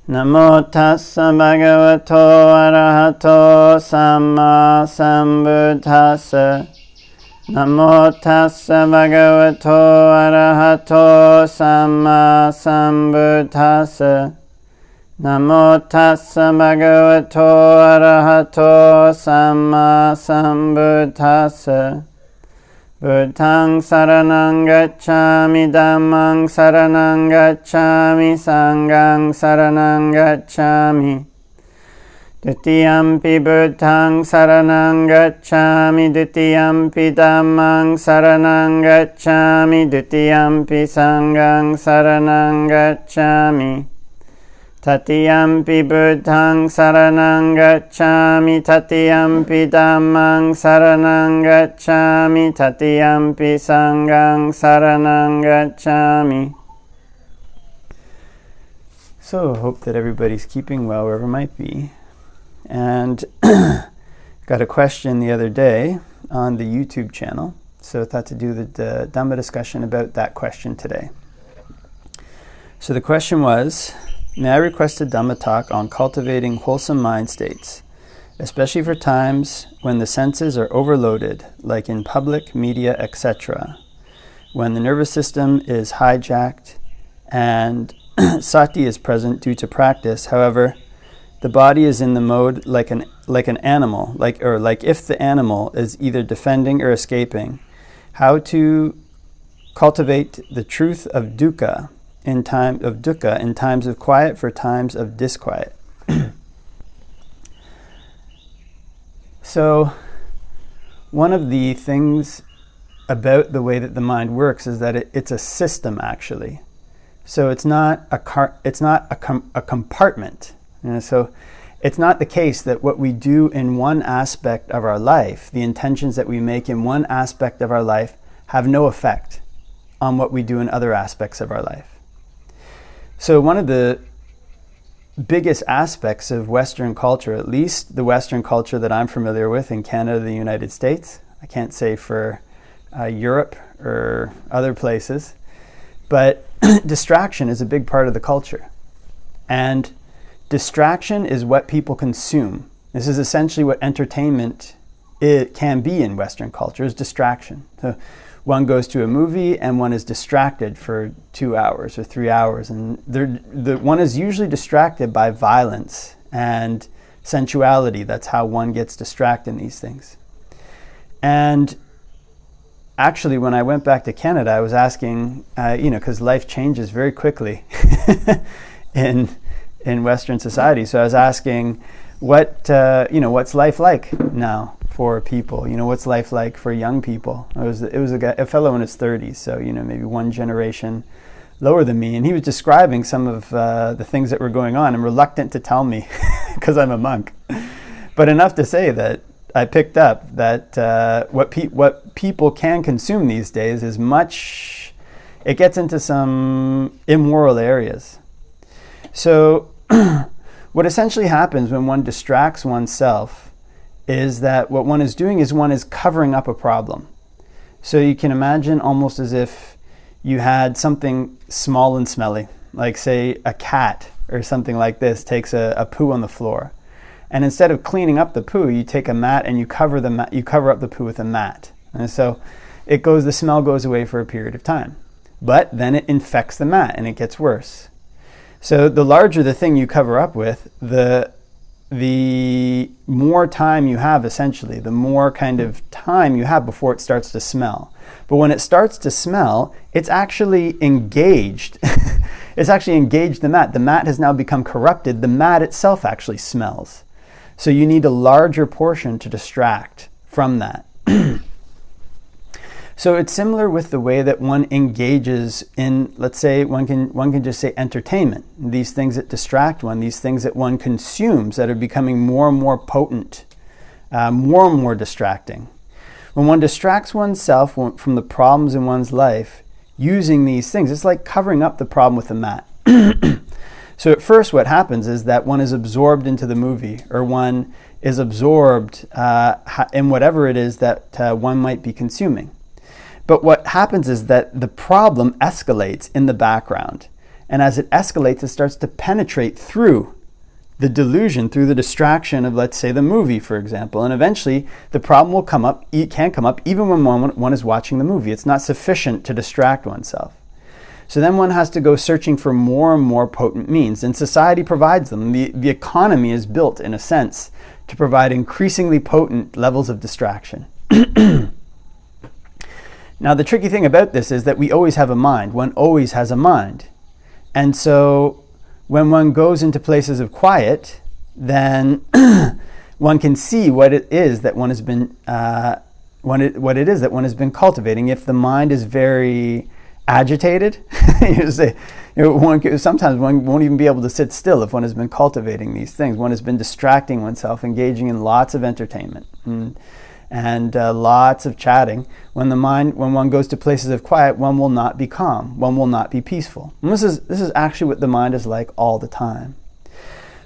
Namo tassa bhagavato arahato samma sambuddhassa. Namo tassa bhagavato arahato samma sambuddhassa. Namo tassa bhagavato arahato samma sambuddhassa. Buddhaṃ saranang gacchāmi, Dhammāṃ saranang gacchāmi, Sanghaṃ saranang gacchāmi. Dutiyampi Buddhaṃ saranang gacchāmi, Dutiyampi Dhammāṃ saranang gacchāmi, Dutiyampi Sanghaṃ saranang gacchāmi. Tatiyampi Buddhaṃ saranang gacchāmi, Tatiyampi Dhammāṃ saranang gacchāmi, Tatiyampi Sanghaṃ saranang gacchāmi. So, hope that everybody's keeping well wherever might be. And got a question the other day on the YouTube channel, so I thought to do the Dhamma discussion about that question today. So the question was, may I request a Dhamma talk on cultivating wholesome mind states, especially for times when the senses are overloaded, like in public, media, etc., when the nervous system is hijacked and Sati is present due to practice. However, the body is in the mode like an animal, like if the animal is either defending or escaping. How to cultivate the truth of Dukkha in times of quiet for times of disquiet. So, one of the things about the way that the mind works is that it's a system, actually. So it's not a compartment. So it's not the case that what we do in one aspect of our life, the intentions that we make in one aspect of our life, have no effect on what we do in other aspects of our life. So one of the biggest aspects of Western culture, at least the Western culture that I'm familiar with in Canada, the United States, I can't say for Europe or other places, but distraction is a big part of the culture. And distraction is what people consume. This is essentially what entertainment can be in Western culture, is distraction. So one goes to a movie and one is distracted for 2 hours or 3 hours, and the one is usually distracted by violence and sensuality. That's how one gets distracted in these things. And actually, when I went back to Canada, I was asking, because life changes very quickly in Western society. So I was asking, what's life like now for people? What's life like for young people? It was a fellow in his 30s, so maybe one generation lower than me, and he was describing some of the things that were going on. I'm reluctant to tell me because I'm a monk, but enough to say that I picked up that what people can consume these days is much. It gets into some immoral areas. So what essentially happens when one distracts oneself is that what one is doing is one is covering up a problem. So you can imagine almost as if you had something small and smelly, like say a cat or something like this takes a poo on the floor. And instead of cleaning up the poo, you take a mat and you cover up the poo with a mat. And so the smell goes away for a period of time. But then it infects the mat and it gets worse. So the larger the thing you cover up with, the more time you have, essentially, the more kind of time you have before it starts to smell. But when it starts to smell, it's actually engaged. It's actually engaged the mat. The mat has now become corrupted. The mat itself actually smells. So you need a larger portion to distract from that. So it's similar with the way that one engages in, let's say, one can just say entertainment. These things that distract one, these things that one consumes that are becoming more and more potent, more and more distracting. When one distracts oneself from the problems in one's life using these things, it's like covering up the problem with a mat. So at first what happens is that one is absorbed into the movie, or one is absorbed in whatever it is that one might be consuming. But what happens is that the problem escalates in the background. And as it escalates, it starts to penetrate through the delusion, through the distraction of, let's say, the movie, for example. And eventually, the problem will come up, it can come up, even when one is watching the movie. It's not sufficient to distract oneself. So then one has to go searching for more and more potent means, and society provides them. The economy is built, in a sense, to provide increasingly potent levels of distraction. Now, the tricky thing about this is that we always have a mind. One always has a mind. And so when one goes into places of quiet, then one can see what it is that one has been cultivating. If the mind is very agitated, sometimes one won't even be able to sit still if one has been cultivating these things. One has been distracting oneself, engaging in lots of entertainment and lots of chatting. When one goes to places of quiet, one will not be calm. One will not be peaceful. And this is actually what the mind is like all the time.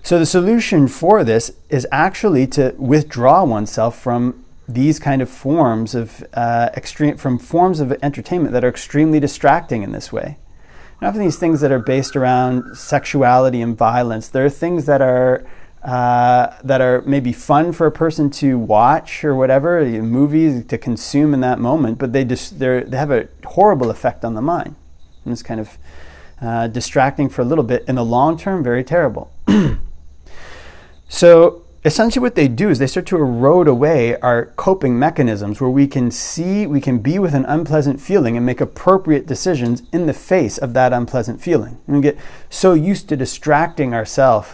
So the solution for this is actually to withdraw oneself from these kind of forms of forms of entertainment that are extremely distracting in this way. And often these things that are based around sexuality and violence, there are things that are maybe fun for a person to watch or whatever, movies to consume in that moment, but they have a horrible effect on the mind. And it's kind of distracting for a little bit. In the long term, very terrible. So essentially what they do is they start to erode away our coping mechanisms, where we can be with an unpleasant feeling and make appropriate decisions in the face of that unpleasant feeling. And we get so used to distracting ourselves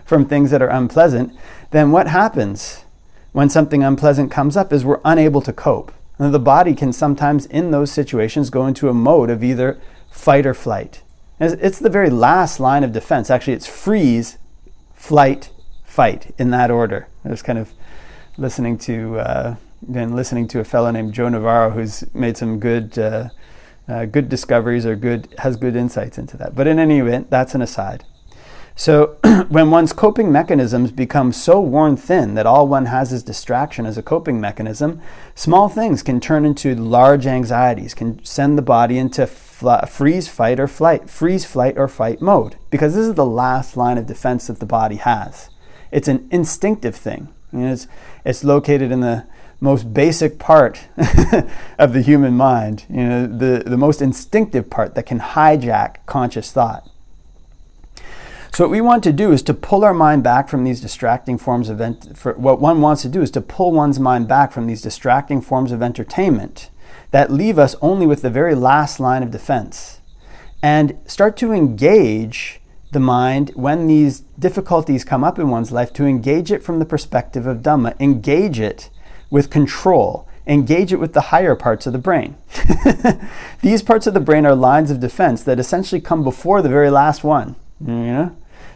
from things that are unpleasant, then what happens when something unpleasant comes up is we're unable to cope. And the body can sometimes, in those situations, go into a mode of either fight or flight. It's the very last line of defense. Actually, it's freeze, flight, fight, in that order. I was kind of listening to a fellow named Joe Navarro, who's made some good discoveries or has good insights into that. But in any event, that's an aside. So when one's coping mechanisms become so worn thin that all one has is distraction as a coping mechanism, small things can turn into large anxieties, can send the body into freeze, flight, or fight mode, because this is the last line of defense that the body has. It's an instinctive thing. It's located in the most basic part of the human mind, the most instinctive part that can hijack conscious thought. So what we want to do is to pull our mind back from these distracting forms of what one wants to do is to pull one's mind back from these distracting forms of entertainment that leave us only with the very last line of defense, and start to engage the mind when these difficulties come up in one's life, to engage it from the perspective of Dhamma, engage it with control, engage it with the higher parts of the brain. These parts of the brain are lines of defense that essentially come before the very last one.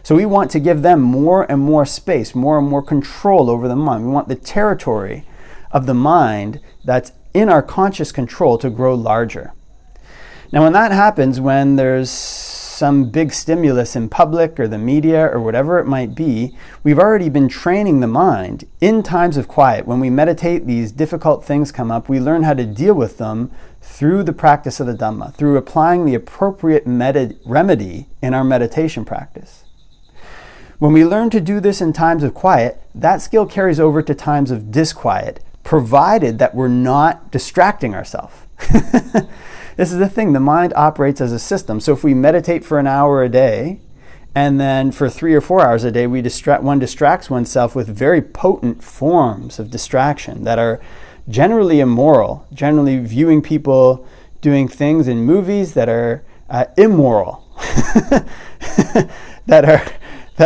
So we want to give them more and more space, more and more control over the mind. We want the territory of the mind that's in our conscious control to grow larger. Now, when that happens, when there's some big stimulus in public or the media or whatever it might be, we've already been training the mind in times of quiet. When we meditate, these difficult things come up. We learn how to deal with them through the practice of the Dhamma, through applying the appropriate remedy in our meditation practice. When we learn to do this in times of quiet, that skill carries over to times of disquiet, provided that we're not distracting ourselves. This is the thing, the mind operates as a system. So if we meditate for an hour a day, and then for 3 or 4 hours a day, one distracts oneself with very potent forms of distraction that are generally immoral, generally viewing people doing things in movies that are immoral, that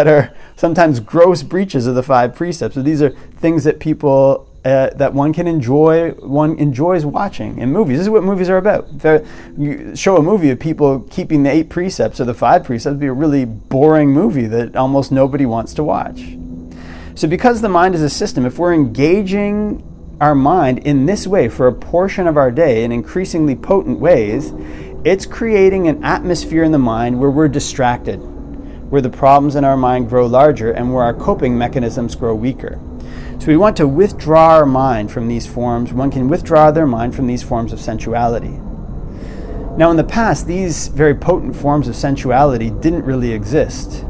are sometimes gross breaches of the 5 precepts. So these are things that people that one enjoys watching in movies. This is what movies are about. If you show a movie of people keeping the 8 precepts or the 5 precepts, it'd be a really boring movie that almost nobody wants to watch. So because the mind is a system, if we're engaging our mind in this way for a portion of our day in increasingly potent ways, it's creating an atmosphere in the mind where we're distracted, where the problems in our mind grow larger and where our coping mechanisms grow weaker. So we want to withdraw our mind from these forms. One can withdraw their mind from these forms of sensuality. Now, in the past, these very potent forms of sensuality didn't really exist.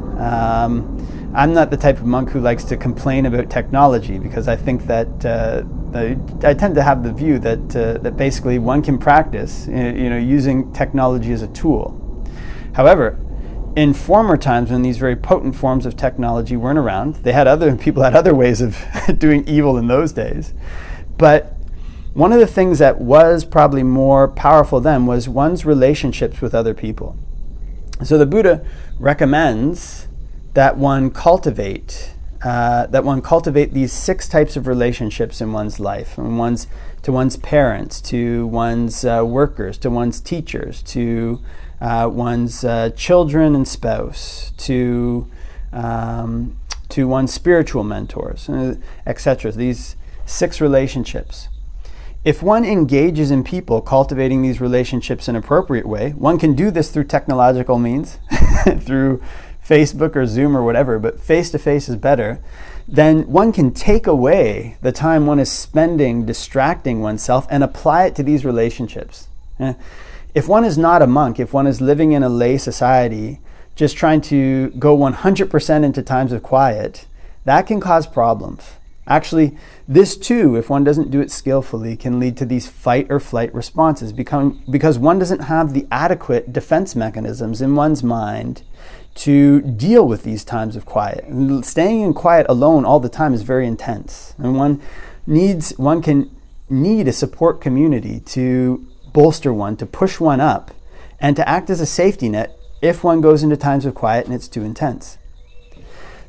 I'm not the type of monk who likes to complain about technology, because I think that I tend to have the view that basically one can practice, using technology as a tool. However, in former times, when these very potent forms of technology weren't around, people had other ways of doing evil in those days. But one of the things that was probably more powerful then was one's relationships with other people. So the Buddha recommends that one cultivate these 6 types of relationships in one's life, and to one's parents, to one's workers, to one's teachers, to one's children and spouse, to one's spiritual mentors, etc. These 6 relationships. If one engages in people cultivating these relationships in an appropriate way, one can do this through technological means, through Facebook or Zoom or whatever, but face-to-face is better, then one can take away the time one is spending distracting oneself and apply it to these relationships. If one is not a monk, if one is living in a lay society, just trying to go 100% into times of quiet, that can cause problems. Actually, this too, if one doesn't do it skillfully, can lead to these fight or flight responses because one doesn't have the adequate defense mechanisms in one's mind to deal with these times of quiet. And staying in quiet alone all the time is very intense. And one can need a support community to bolster one, to push one up, and to act as a safety net if one goes into times of quiet and it's too intense.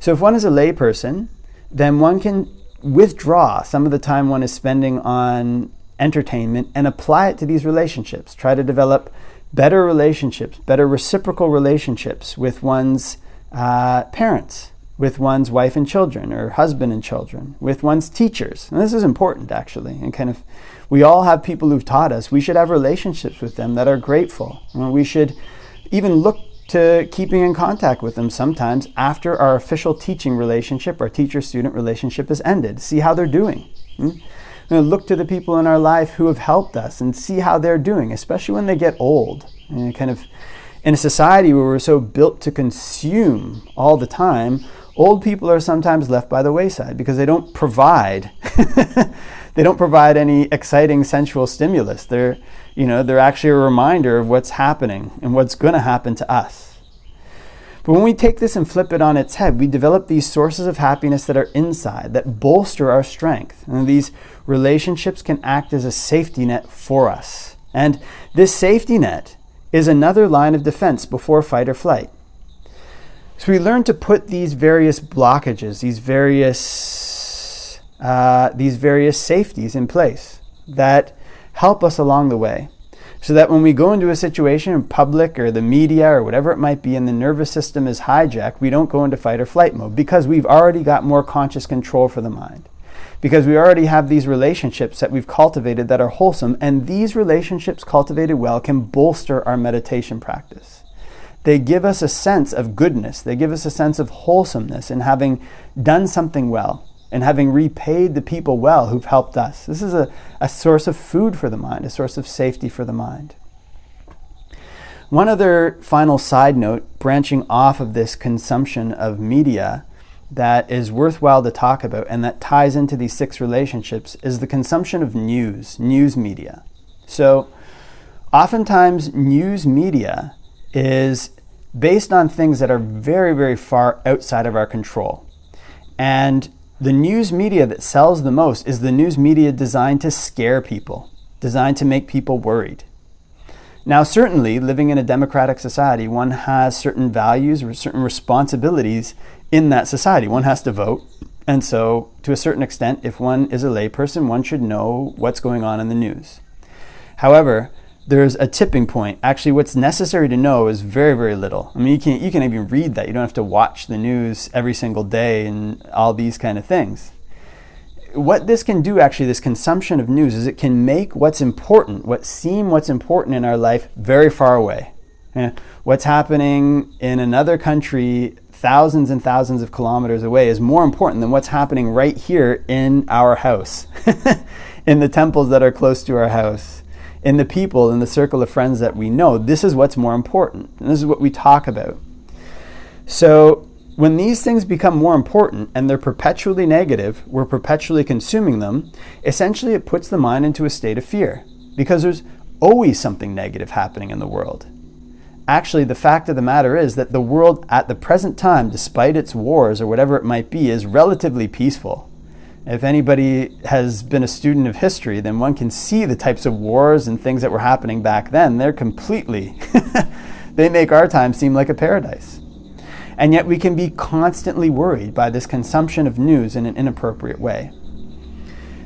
So if one is a lay person, then one can withdraw some of the time one is spending on entertainment and apply it to these relationships. Try to develop better relationships, better reciprocal relationships with one's parents, with one's wife and children, or husband and children, with one's teachers. And this is important, actually. And we all have people who've taught us. We should have relationships with them that are grateful. We should even look to keeping in contact with them sometimes after our official teaching relationship, our teacher-student relationship is ended. See how they're doing. Look to the people in our life who have helped us and see how they're doing, especially when they get old. In a society where we're so built to consume all the time, old people are sometimes left by the wayside because they don't provide any exciting sensual stimulus. They're actually a reminder of what's happening and what's going to happen to us. But when we take this and flip it on its head, we develop these sources of happiness that are inside, that bolster our strength. And these relationships can act as a safety net for us. And this safety net is another line of defense before fight or flight. So we learn to put these various blockages, these various safeties in place that help us along the way. So that when we go into a situation in public or the media or whatever it might be and the nervous system is hijacked, we don't go into fight or flight mode because we've already got more conscious control for the mind. Because we already have these relationships that we've cultivated that are wholesome, and these relationships cultivated well can bolster our meditation practice. They give us a sense of goodness. They give us a sense of wholesomeness in having done something well and having repaid the people well who've helped us. This is a source of food for the mind, a source of safety for the mind. One other final side note, branching off of this consumption of media, that is worthwhile to talk about and that ties into these 6 relationships is the consumption of news media. So oftentimes news media is based on things that are very, very far outside of our control. And the news media that sells the most is the news media designed to scare people, designed to make people worried. Now, certainly, living in a democratic society, one has certain values or certain responsibilities in that society. One has to vote. And so, to a certain extent, if one is a layperson, one should know what's going on in the news. However, there's a tipping point. Actually, what's necessary to know is very, very little. I mean, you can even read that. You don't have to watch the news every single day and all these kind of things. What this can do, actually, this consumption of news, is it can make what's important in our life very far away. What's happening in another country thousands and thousands of kilometers away is more important than what's happening right here in our house, in the temples that are close to our house, in the people, in the circle of friends that we know, this is what's more important. And this is what we talk about. So when these things become more important and they're perpetually negative, we're perpetually consuming them, essentially it puts the mind into a state of fear because there's always something negative happening in the world. Actually, the fact of the matter is that the world at the present time, despite its wars or whatever it might be, is relatively peaceful. If anybody has been a student of history, then one can see the types of wars and things that were happening back then. They're completely, they make our time seem like a paradise. And yet we can be constantly worried by this consumption of news in an inappropriate way.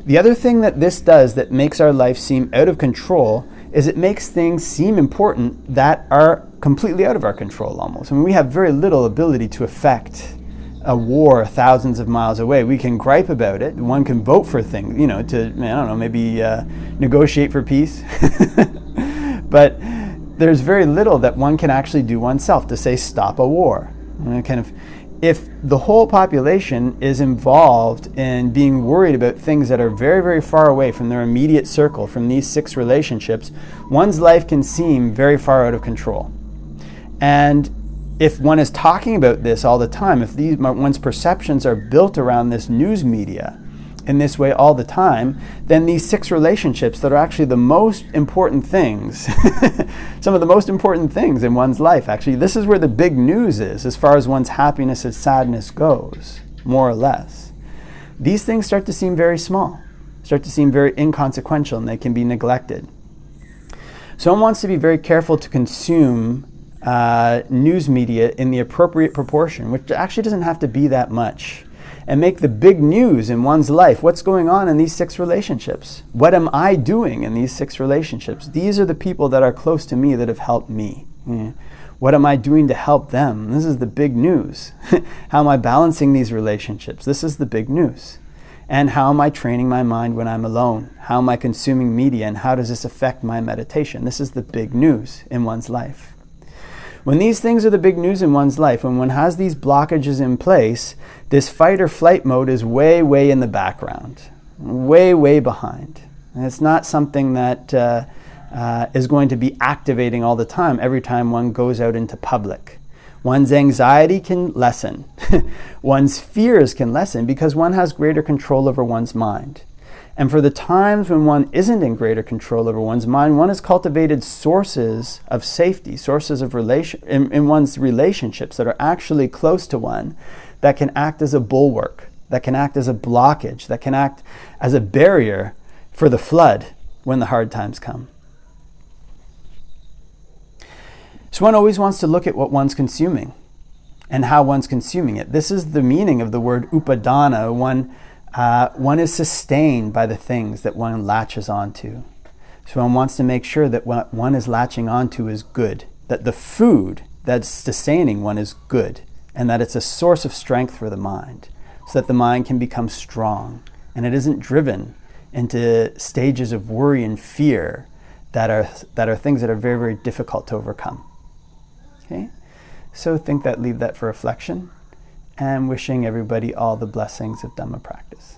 The other thing that this does that makes our life seem out of control is it makes things seem important that are completely out of our control almost. I mean, we have very little ability to affect a war thousands of miles away. We can gripe about it. One can vote for things, to, I don't know, maybe negotiate for peace. But there's very little that one can actually do oneself to say, stop a war. If the whole population is involved in being worried about things that are very, very far away from their immediate circle, from these 6 relationships, one's life can seem very far out of control. And if one is talking about this all the time, if one's perceptions are built around this news media in this way all the time, then these 6 relationships that are actually the most important things, some of the most important things in one's life, actually, this is where the big news is as far as one's happiness and sadness goes, more or less. These things start to seem very small, start to seem very inconsequential, and they can be neglected. So one wants to be very careful to consume news media in the appropriate proportion, which actually doesn't have to be that much, and make the big news in one's life what's going on in these 6 relationships. What am I doing in these 6 relationships? These are the people that are close to me that have helped me. What am I doing to help them? This is the big news. How am I balancing these relationships? This is the big news. And how am I training my mind when I'm alone? How am I consuming media, and how does this affect my meditation? This is the big news in one's life. When these things are the big news in one's life, when one has these blockages in place, this fight or flight mode is way, way in the background, way, way behind. And it's not something that is going to be activating all the time every time one goes out into public. One's anxiety can lessen. One's fears can lessen because one has greater control over one's mind. And for the times when one isn't in greater control over one's mind, one has cultivated sources of safety, sources of in one's relationships that are actually close to one, that can act as a bulwark, that can act as a blockage, that can act as a barrier for the flood when the hard times come. So one always wants to look at what one's consuming and how one's consuming it. This is the meaning of the word upadana. One is sustained by the things that one latches onto. So one wants to make sure that what one is latching onto is good, that the food that's sustaining one is good, and that it's a source of strength for the mind, so that the mind can become strong, and it isn't driven into stages of worry and fear that are things that are very, very difficult to overcome. Okay? So leave that for reflection, and wishing everybody all the blessings of Dhamma practice.